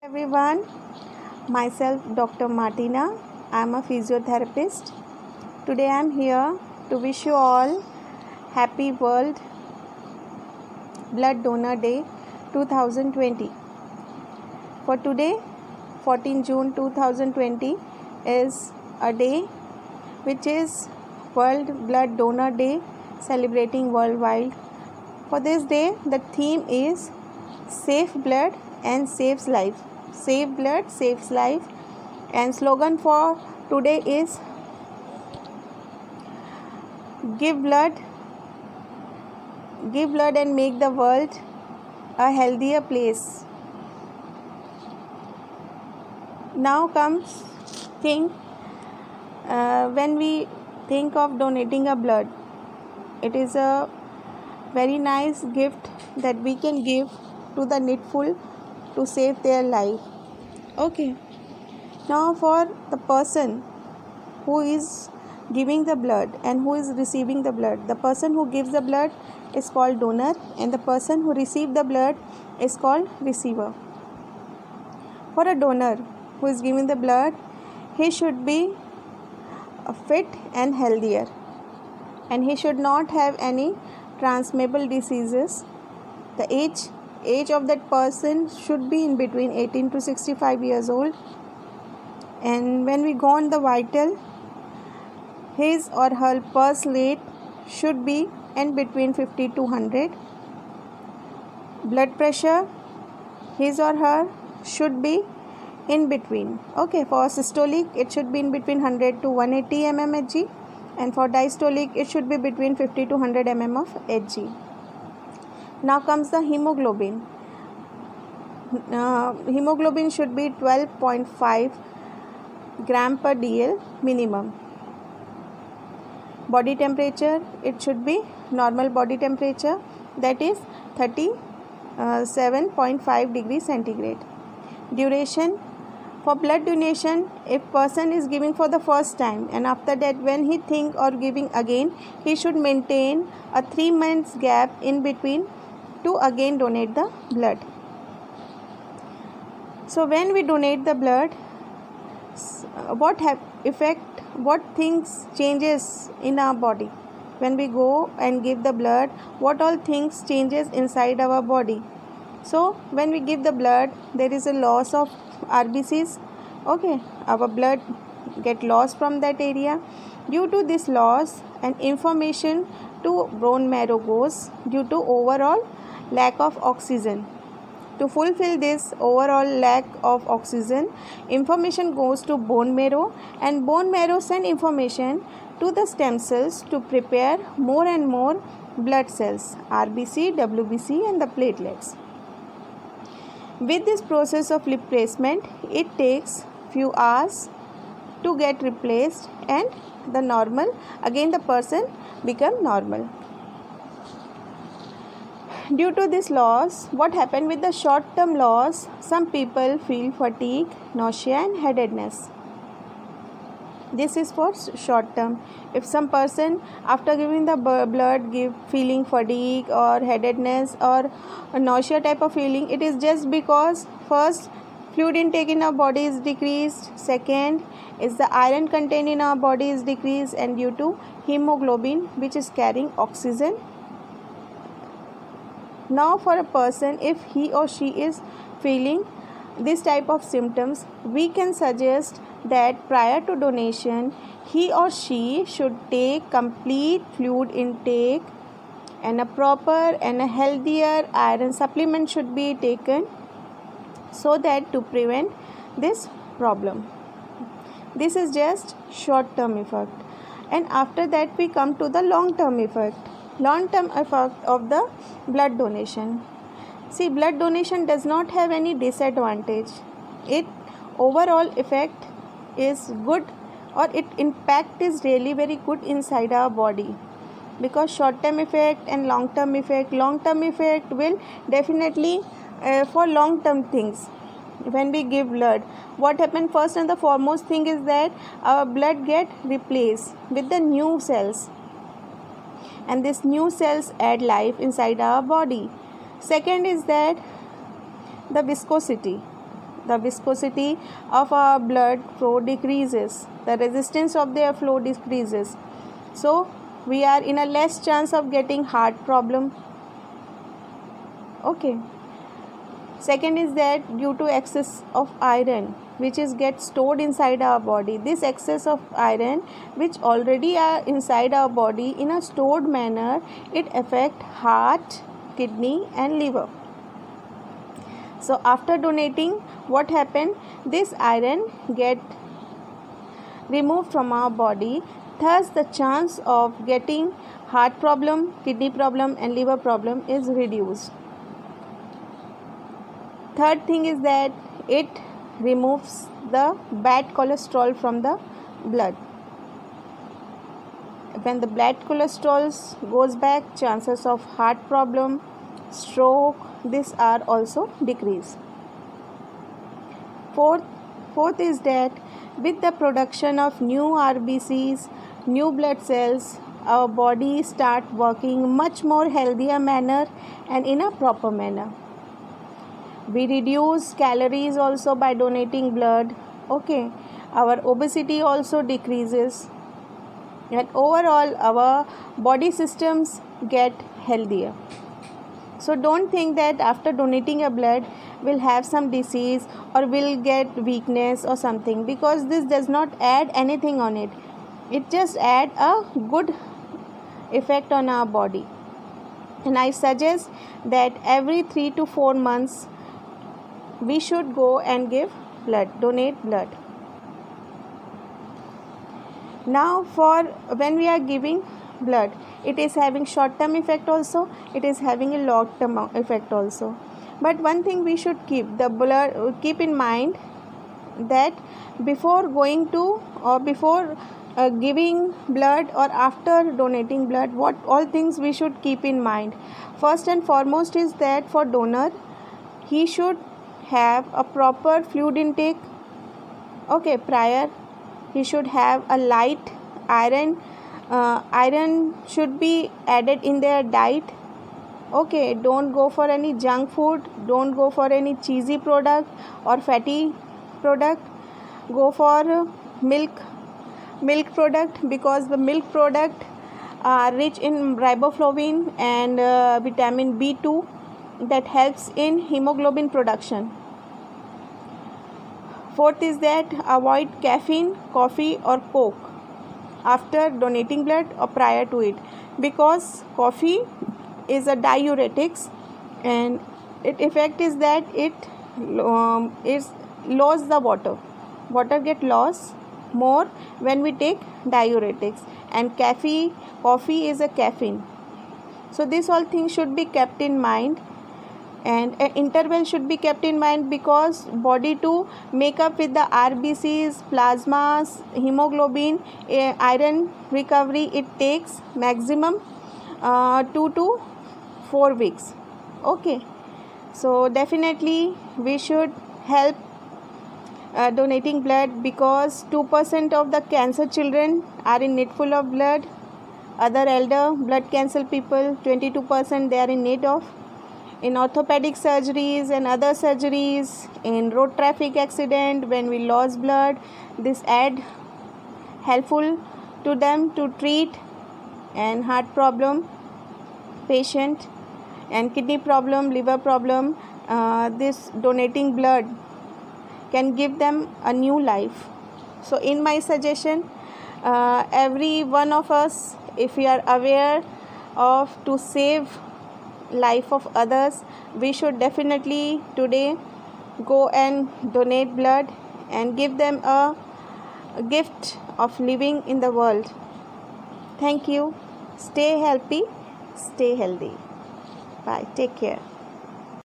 Everyone, myself Dr. Martina. I am a physiotherapist. Today I am here to wish you all Happy World Blood Donor Day 2020. For today, 14 June 2020 is a day which is World Blood Donor Day, celebrating worldwide. For this day, the theme is Save Blood and Saves Life. Save blood, saves life. And slogan for today is give blood and make the world a healthier place. Now comes thing, when we think of donating a blood, it is a very nice gift that we can give to the needful to save their life. Okay, now for the person who is giving the blood and who is receiving the blood, the person who gives the blood is called donor and the person who receives the blood is called receiver. For a donor who is giving the blood, he should be fit and healthier, and he should not have any transmissible diseases. The age of that person should be in between 18 to 65 years old, and when we go on the vital, his or her pulse rate should be in between 50 to 100. Blood pressure, his or her should be in between. Okay, for systolic it should be in between 100 to 180 mmHg, and for diastolic it should be between 50 to 100 mm of Hg. Now comes the hemoglobin. Hemoglobin should be 12.5 gram per dl minimum. Body temperature, it should be normal body temperature, that is 37.5 degrees centigrade. Duration, for blood donation, if person is giving for the first time and after that when he think or giving again, he should maintain a 3 months gap in between to again donate the blood. So when we donate the blood, what things changes in our body? When we go and give the blood, what all things changes inside our body? So when we give the blood, there is a loss of RBCs. Okay, our blood get lost from that area. Due to this loss, and information to bone marrow goes due to overall lack of oxygen. To fulfill this overall lack of oxygen, information goes to bone marrow, and bone marrow send information to the stem cells to prepare more and more blood cells, RBC, WBC and the platelets. With this process of replacement, it takes few hours to get replaced, and the normal, again the person become normal. Due to this loss, what happened with the short-term loss? Some people feel fatigue, nausea and headache. This is for short term. If some person after giving the blood give feeling fatigue or headache or a nausea type of feeling, it is just because first fluid intake in our body is decreased, second is the iron content in our body is decreased, and due to hemoglobin which is carrying oxygen. Now for a person, if he or she is feeling this type of symptoms, we can suggest that prior to donation, he or she should take complete fluid intake, and a proper and a healthier iron supplement should be taken so that to prevent this problem. This is just short term effect, and after that we come to the long term effect. Long term effect of the blood donation. See, blood donation does not have any disadvantage. It overall effect is good, or its impact is really very good inside our body, because short term effect and long term effect will definitely for long term things. When we give blood, what happens first and the foremost thing is that our blood get replaced with the new cells, and these new cells add life inside our body. Second is that the viscosity. the viscosity of our blood flow decreases, the resistance of their flow decreases, so we are in a less chance of getting heart problem. Okay. Second is that due to excess of iron which is get stored inside our body, this excess of iron which already are inside our body in a stored manner, it affect heart, kidney and liver. So after donating, what happened? This iron get removed from our body, thus the chance of getting heart problem, kidney problem and liver problem is reduced. Third thing is that it removes the bad cholesterol from the blood. When the bad cholesterol goes back, chances of heart problem, stroke, these are also decreased. Fourth is that with the production of new RBCs, new blood cells, our body start working much more healthier manner and in a proper manner. We reduce calories also by donating blood. Okay, our obesity also decreases, and overall our body systems get healthier. So don't think that after donating a blood we'll have some disease or we'll get weakness or something, because this does not add anything on it. It just add a good effect on our body. And I suggest that every 3 to 4 months we should go and give blood, donate blood. Now for when we are giving blood, it is having short term effect also, it is having a long term effect also. But one thing we should keep in mind, that before going to or before giving blood or after donating blood, what all things we should keep in mind. First and foremost is that for donor, he should have a proper fluid intake. Okay, prior he should have a light iron. Iron should be added in their diet. Okay, don't go for any junk food, don't go for any cheesy product or fatty product. Go for milk product, because the milk product are rich in riboflavin and vitamin B2 that helps in hemoglobin production. Fourth is that avoid caffeine, coffee or coke after donating blood or prior to it, because coffee is a diuretics and its effect is that it lose the water get lost more when we take diuretics, and coffee is a caffeine. So these all things should be kept in mind, and an interval should be kept in mind, because body to make up with the RBCs, plasmas, hemoglobin, iron recovery, it takes maximum 2 to 4 weeks. Okay, so definitely we should help donating blood, because 2% of the cancer children are in needful of blood. Other elder blood cancer people, 22% they are in need of. In orthopedic surgeries and other surgeries, in road traffic accident, when we lost blood, this add helpful to them to treat, and heart problem patient and kidney problem, liver problem, this donating blood can give them a new life. So in my suggestion, every one of us, if we are aware of to save life of others, we should definitely today go and donate blood and give them a gift of living in the world. Thank you. Stay healthy, stay healthy. Bye. Take care.